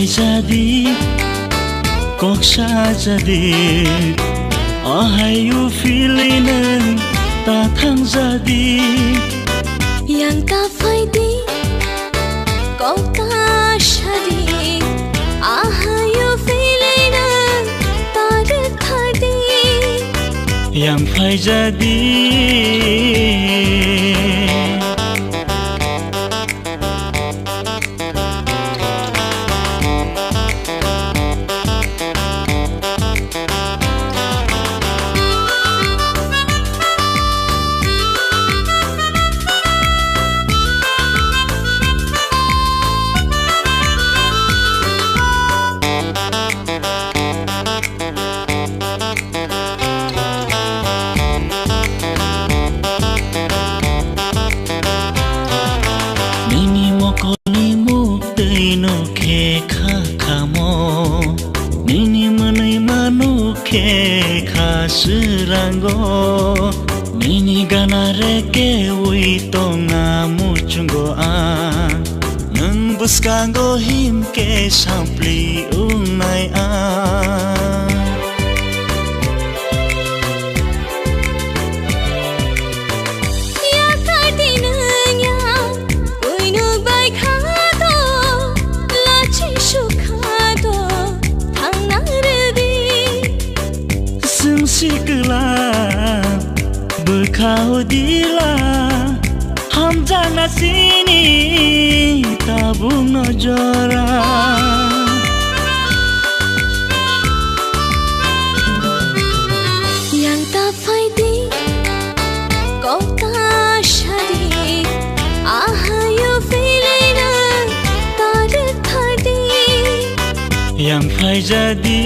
jadi kok sa jadi ahayu feeling tatang jadi yang ka faidi kok ta shadi ahayu feeling tar khadi yang fai jadi Rango nini gana reke ui tonga muchungo a nung buskango him ke sampli unai a ya kardinanya uinu bai khado lachi shukhado thangnardi sikla berkau dila ham jana sini tabung nojora yang tak faidi kau tak shadi ahayu feeling tar khadi yang fai jadi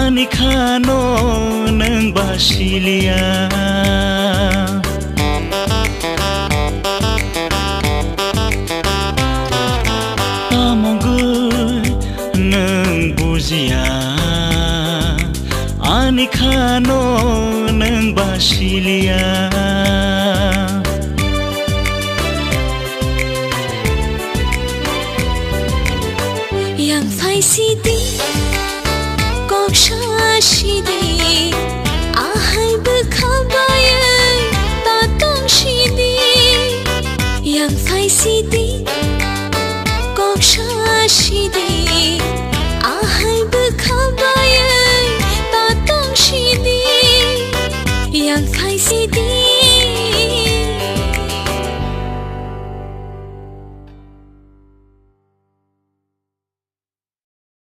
ani khano nang basilia amongul nang buzia ani khano nang basilia yang fai sidi kok shashidi ahai bekhabayai tatong shidi yang fai sidi kok shashidi